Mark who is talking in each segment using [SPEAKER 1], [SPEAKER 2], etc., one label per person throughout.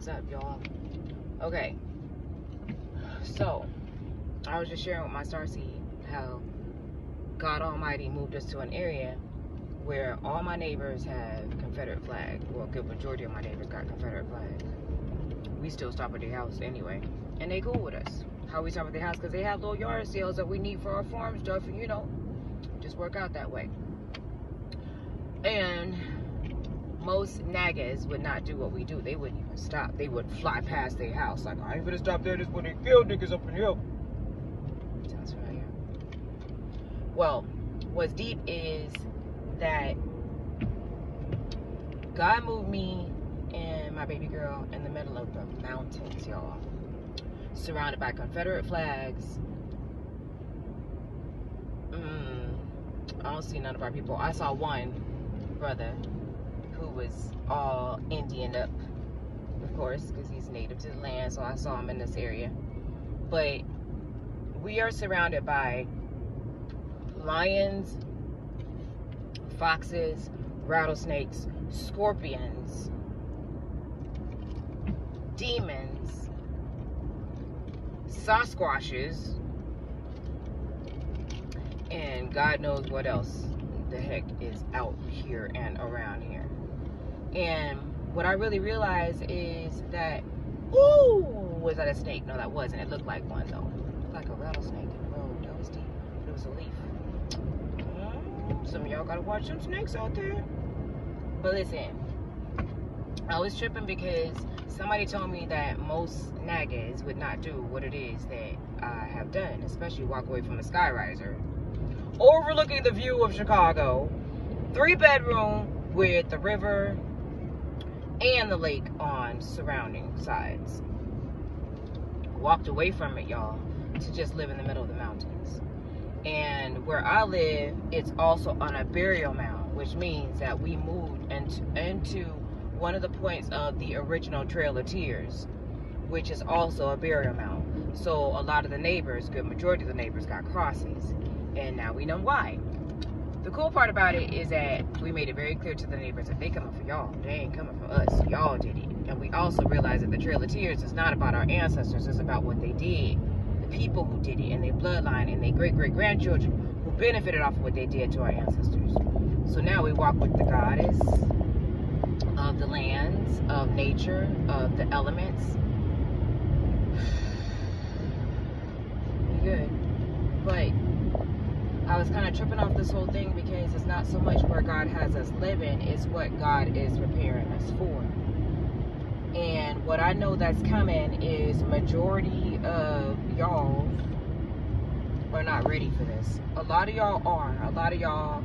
[SPEAKER 1] What's up, y'all? Okay, so I was just sharing with my starseed how God Almighty moved us to an area where all my neighbors have Confederate flags. Well, a good majority of my neighbors got Confederate flags. We still stop at their house anyway, and they cool with us. How we stop at their house? Because they have little yard sales that we need for our farm stuff, and just work out that way. And most naggas would not do what we do. They wouldn't even stop. They would fly past their house like, I ain't gonna stop there. This is when they kill niggas up in here. Sounds familiar. Well, what's deep is that God moved me and my baby girl in the middle of the mountains, y'all, surrounded by Confederate flags. I don't see none of our people. I saw one brother who was all Indian up, of course, because he's native to the land, so I saw him in this area. But we are surrounded by lions, foxes, rattlesnakes, scorpions, demons, Sasquatches, and God knows what else the heck is out here and around here. And what I really realized is that, was that a snake? No, that wasn't. It looked like one, though. It looked like a rattlesnake in the road. That was deep, but it was a leaf. Some of y'all gotta watch some snakes out there. But listen, I was tripping because somebody told me that most naggas would not do what it is that I have done, especially walk away from a skyriser overlooking the view of Chicago, 3-bedroom with the river and the lake on surrounding sides. Walked away from it, y'all, to just live in the middle of the mountains. And where I live, it's also on a burial mound, which means that we moved into one of the points of the original Trail of Tears, which is also a burial mound. So a lot of the neighbors, good majority of the neighbors, got crosses. And now we know why. The cool part about it is that we made it very clear to the neighbors that they coming for y'all. They ain't coming for us. Y'all did it. And we also realized that the Trail of Tears is not about our ancestors. It's about what they did. The people who did it and their bloodline and their great-great-grandchildren who benefited off of what they did to our ancestors. So now we walk with the goddess of the lands, of nature, of the elements. We good. But I was kind of tripping off this whole thing because it's not so much where God has us living, it's what God is preparing us for. And what I know that's coming is majority of y'all are not ready for this. A lot of y'all are. A lot of y'all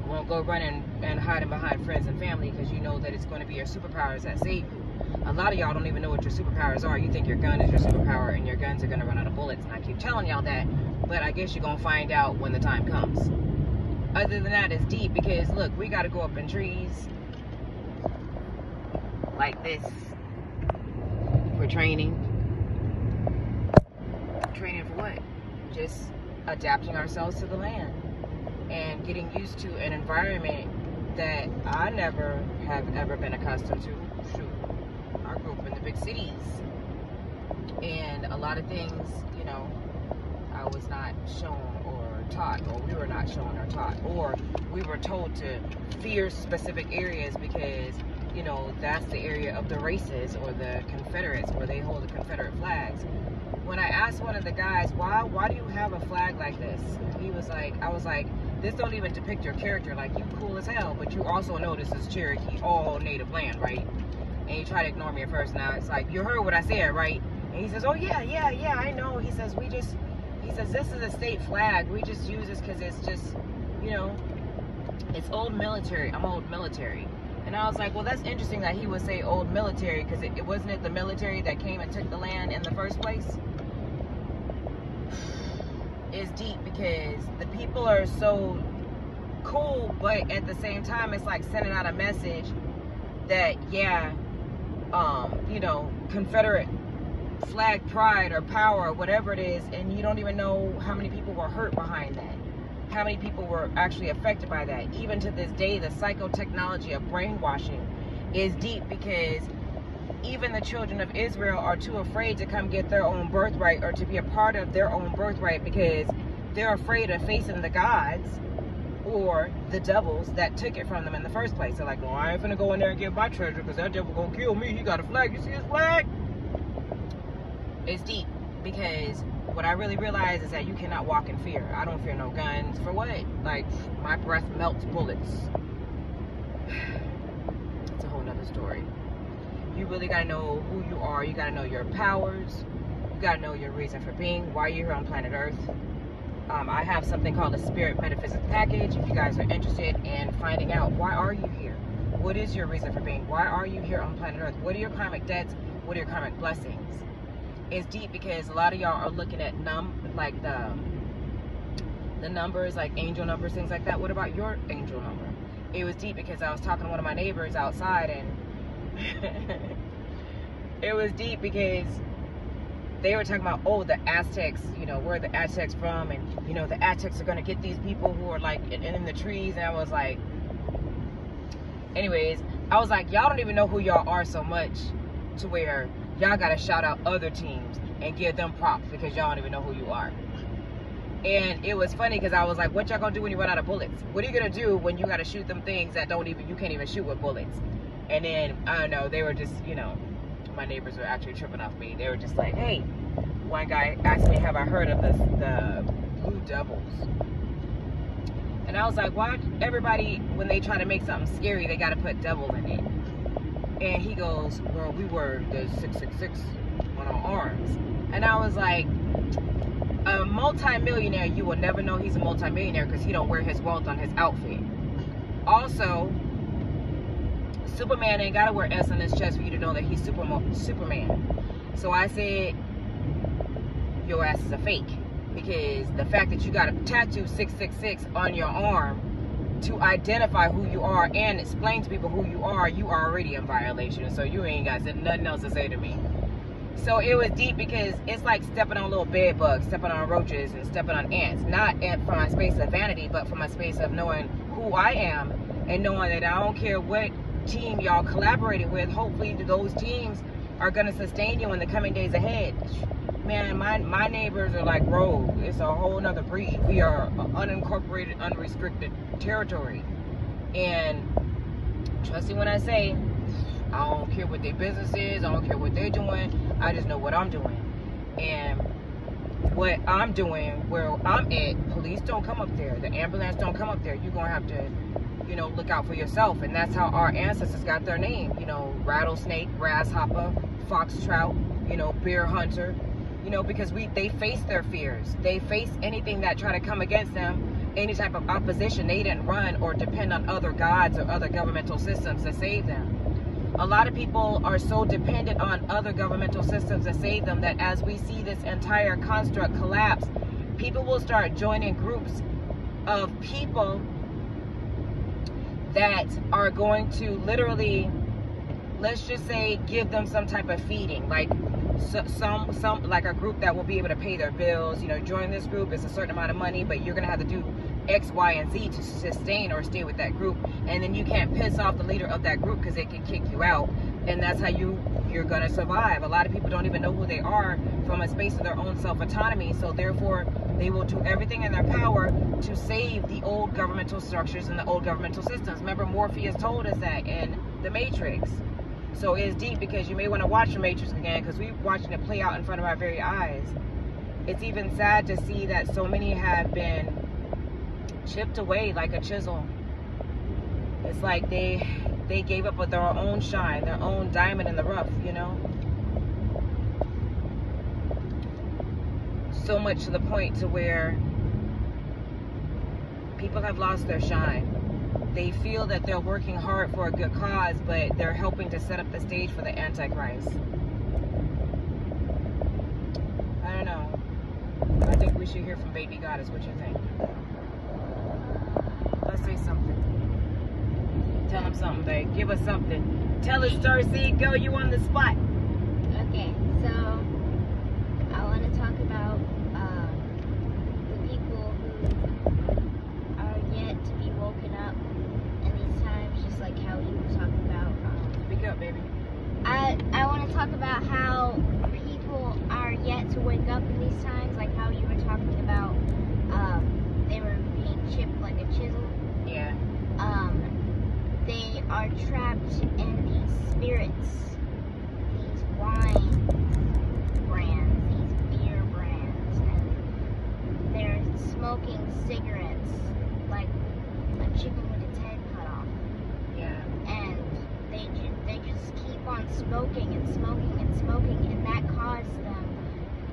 [SPEAKER 1] won't go running and hiding behind friends and family because you know that it's going to be your superpowers that save you. A lot of y'all don't even know what your superpowers are. You think your gun is your superpower and your guns are going to run out of bullets. And I keep telling y'all that, but I guess you're going to find out when the time comes. Other than that, it's deep because, look, we got to go up in trees like this for training. Training for what? Just adapting ourselves to the land and getting used to an environment that I never have ever been accustomed to. Shoot. I grew up in the big cities, and a lot of things, I was not shown or taught, or we were not shown or taught, or we were told to fear specific areas because, that's the area of the races or the Confederates where they hold the Confederate flags. When I asked one of the guys, why do you have a flag like this? He was like, I was like, this don't even depict your character. Like, you cool as hell, but you also know this is Cherokee, all native land, right? And he tried to ignore me at first. Now it's like, you heard what I said, right? And he says, oh yeah, I know. He says, this is a state flag. We just use this because it's just, it's old military. I'm old military. And I was like, well, that's interesting that he would say old military because it wasn't it the military that came and took the land in the first place? It's deep because the people are so cool, but at the same time, it's like sending out a message that, Confederate flag pride or power or whatever it is, and you don't even know how many people were hurt behind that. How many people were actually affected by that. Even to this day, the psychotechnology of brainwashing It's deep because even the children of Israel are too afraid to come get their own birthright or to be a part of their own birthright because they're afraid of facing the gods or the devils that took it from them in the first place. They're like, well, I ain't finna go in there and get my treasure because that devil gonna kill me. He got a flag. You see his flag? It's deep because what I really realize is that you cannot walk in fear. I don't fear no guns. For what? Like, my breath melts bullets. It's a whole nother story. You really gotta know who you are. You gotta know your powers. You gotta know your reason for being, why you're here on planet Earth. I have something called a spirit metaphysics package. If you guys are interested in finding out, why are you here? What is your reason for being? Why are you here on planet Earth? What are your karmic debts? What are your karmic blessings? It's deep because a lot of y'all are looking at the numbers, like angel numbers, things like that. What about your angel number? It was deep because I was talking to one of my neighbors outside, and it was deep because they were talking about, oh, the Aztecs, you know, where are the Aztecs from? And, you know, the Aztecs are going to get these people who are, like, in the trees. And I was like, anyways, I was like, y'all don't even know who y'all are so much to where y'all got to shout out other teams and give them props because y'all don't even know who you are. And it was funny because I was like, what y'all going to do when you run out of bullets? What are you going to do when you got to shoot them things that you can't even shoot with bullets? And then, I don't know, they were just, you know, my neighbors were actually tripping off me. They were just like, hey, one guy asked me, have I heard of the Blue Devils? And I was like, why everybody, when they try to make something scary, they got to put devil in it? And he goes, well, we were the 666 on our arms. And I was like, a multi-millionaire, you will never know he's a multi-millionaire because he don't wear his wealth on his outfit. Also, Superman ain't gotta wear S on his chest for you to know that he's Superman. So I said, your ass is a fake. Because the fact that you got a tattoo 666 on your arm to identify who you are and explain to people who you are already in violation. So you ain't got nothing else to say to me. So it was deep because it's like stepping on little bed bugs, stepping on roaches, and stepping on ants. Not from a space of vanity, but from a space of knowing who I am and knowing that I don't care what team y'all collaborated with. Hopefully those teams are going to sustain you in the coming days ahead. Man, my neighbors are like rogue. It's a whole nother breed. We are unincorporated, unrestricted territory. And trust me when I say, I don't care what their business is. I don't care what they're doing. I just know what I'm doing. And what I'm doing, where I'm at, police don't come up there. The ambulance don't come up there. You're going to have to, you know, look out for yourself. And that's how our ancestors got their name. You know, rattlesnake, grasshopper, foxtrout, you know, bear hunter. You know, because they face their fears. They face anything that try to come against them, any type of opposition. They didn't run or depend on other gods or other governmental systems to save them. A lot of people are so dependent on other governmental systems to save them that as we see this entire construct collapse, people will start joining groups of people that are going to literally, let's just say, give them some type of feeding, like some like a group that will be able to pay their bills. You know, join this group, it's a certain amount of money, but you're gonna have to do X, Y, and Z to sustain or stay with that group. And then you can't piss off the leader of that group because they can kick you out. And that's how you're gonna survive. A lot of people don't even know who they are from a space of their own self-autonomy. So therefore, they will do everything in their power to save the old governmental structures and the old governmental systems. Remember, Morpheus told us that in The Matrix. So it's deep because you may want to watch The Matrix again because we're watching it play out in front of our very eyes. It's even sad to see that so many have been chipped away like a chisel. It's like they gave up with their own shine, their own diamond in the rough, you know? So much to the point to where people have lost their shine. They feel that they're working hard for a good cause, but they're helping to set up the stage for the Antichrist. I don't know. I think we should hear from Baby Goddess. What you think? Let's say something. Tell him something, babe. Give us something. Tell us, Starseed. Go, you on the spot.
[SPEAKER 2] Okay, so I want to talk about the people who are yet to be woken up in these times, just like how you were talking about But I want to talk about how people are yet to wake up in these times, like how you were talking about they were being chipped like a chisel.
[SPEAKER 1] Yeah.
[SPEAKER 2] They are trapped in these spirits, these wine brands, these beer brands, and they're smoking cigarettes like a chicken with its head cut off.
[SPEAKER 1] Yeah.
[SPEAKER 2] And they just keep on smoking and smoking and smoking, and that causes them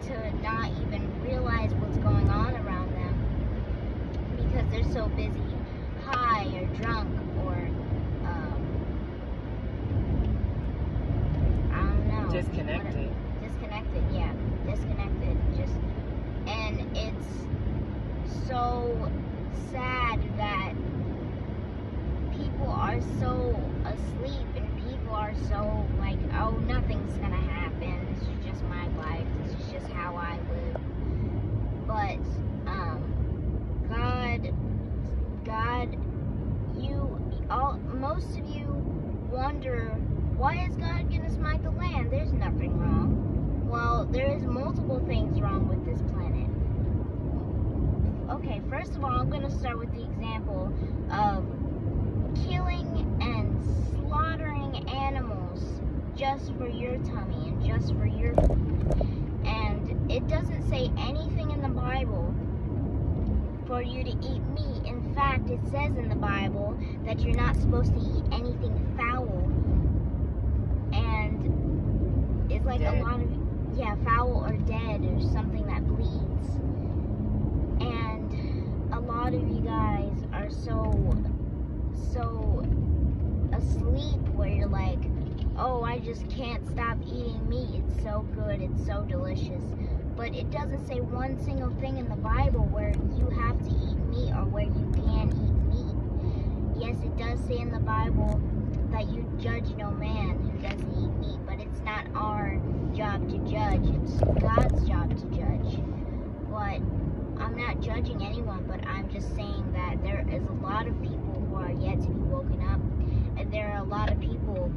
[SPEAKER 2] to not even realize what's going on around them because they're so busy high or drunk or I don't know.
[SPEAKER 1] Disconnected.
[SPEAKER 2] Disconnected, yeah. Disconnected. And it's so sad that people are so asleep and people are so like, oh, nothing's gonna happen. This is just my life. This is just how I live. But most of you wonder, why is God gonna smite the land? There's nothing wrong. Well, there is multiple things wrong with this planet. Okay, first of all, I'm gonna start with the example of killing and slaughtering animals just for your tummy and just for your food. And it doesn't say anything in the Bible for you to eat meat. In fact, it says in the Bible that you're not supposed to eat anything foul. And it's like
[SPEAKER 1] dead.
[SPEAKER 2] a lot of, yeah, foul or dead or something that bleeds. And a lot of you guys are so asleep where you're like, oh, I just can't stop eating meat. It's so good. It's so delicious. But it doesn't say one single thing in the Bible where you have to eat meat or where you can eat meat. Yes, it does say in the Bible that you judge no man who doesn't eat meat, but it's not our job to judge. It's God's job to judge. But I'm not judging anyone, but I'm just saying that there is a lot of people who are yet to be woken up, and there are a lot of people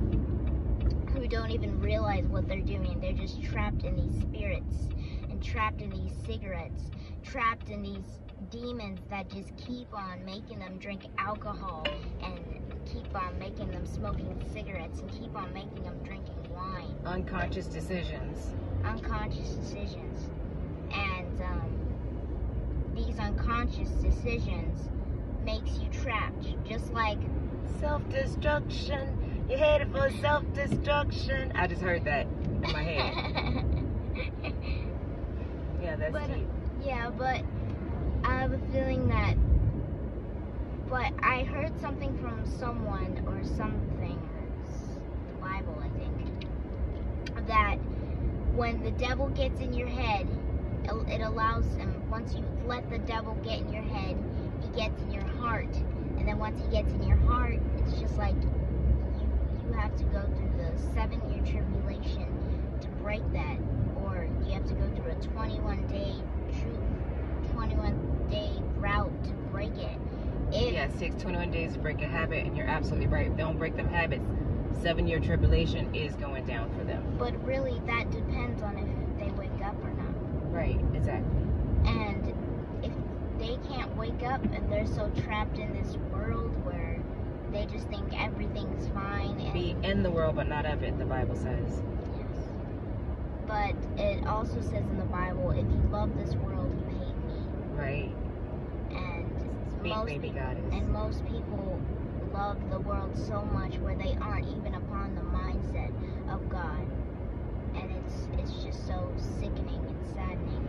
[SPEAKER 2] who don't even realize what they're doing. They're just trapped in these spirits and trapped in these cigarettes, trapped in these demons that just keep on making them drink alcohol and keep on making them smoking cigarettes and keep on making them drinking wine.
[SPEAKER 1] Unconscious decisions.
[SPEAKER 2] Unconscious decisions. And these unconscious decisions makes you trapped, just like
[SPEAKER 1] self-destruction. You're headed for self-destruction. I just heard that in my head. Yeah, that's deep.
[SPEAKER 2] Yeah, but I have a feeling that, but I heard something from someone or something, the Bible, I think, that when the devil gets in your head, it allows him, once you let the devil get in your head, he gets in your heart. And then once he gets in your heart, it's just like you have to go through the 7-year tribulation to break that. Or you have to go through a 21-day route to break it.
[SPEAKER 1] Yeah, it takes 21 days to break a habit, and you're absolutely right. If they don't break them habits, 7-year tribulation is going down for them.
[SPEAKER 2] But really, that depends on if they wake up or not.
[SPEAKER 1] Right, exactly.
[SPEAKER 2] And if they can't wake up and they're so trapped in this world where they just think everything's fine. And
[SPEAKER 1] be in the world, but not of it, the Bible says.
[SPEAKER 2] Yes. But it also says in the Bible, if you love this world, you hate me.
[SPEAKER 1] Right.
[SPEAKER 2] And most people love the world so much where they aren't even upon the mindset of God. And it's just so sickening and saddening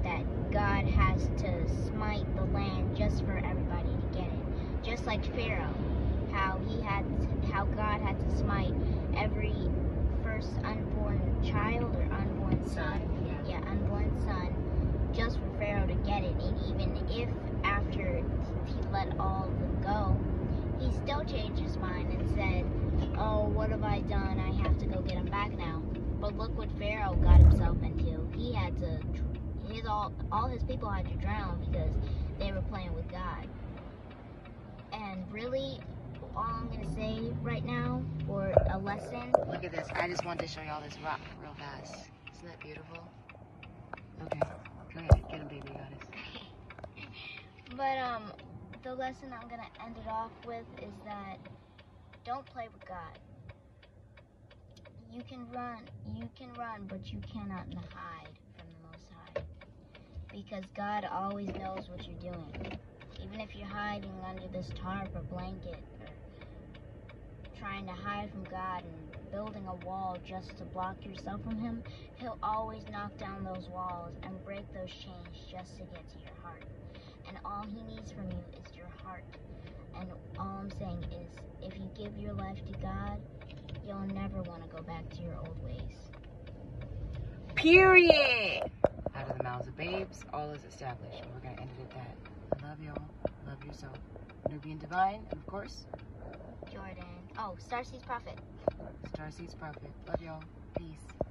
[SPEAKER 2] that God has to smite the land just for everybody to get it. Just like Pharaoh, how God had to smite every first unborn child or unborn son. Yeah, unborn son, just for Pharaoh to get it. And even if after he let all of them go, he still changed his mind and said, oh, what have I done? I have to go get him back now. But look what Pharaoh got himself into. He had to, all his people had to drown because they were playing with God. And really, all I'm going to say right now for a lesson.
[SPEAKER 1] Look at this. I just wanted to show y'all this rock real fast. Isn't that beautiful? Okay. Go ahead. Get him, baby. You got this.
[SPEAKER 2] But, the lesson I'm going to end it off with is that don't play with God. You can run, but you cannot hide from the Most High. Because God always knows what you're doing. Even if you're hiding under this tarp or blanket, or trying to hide from God and building a wall just to block yourself from Him, He'll always knock down those walls and break those chains just to get to your heart. And all He needs from you is your heart. And all I'm saying is, if you give your life to God, you'll never want to go back to your old ways.
[SPEAKER 1] Period. Out of the mouths of babes, all is established. And we're going to end it at that. I love y'all. Love yourself. Nubian Divine, and of course,
[SPEAKER 2] Jordan. Oh, Starseeds Prophet.
[SPEAKER 1] Starseeds Prophet. Love y'all. Peace.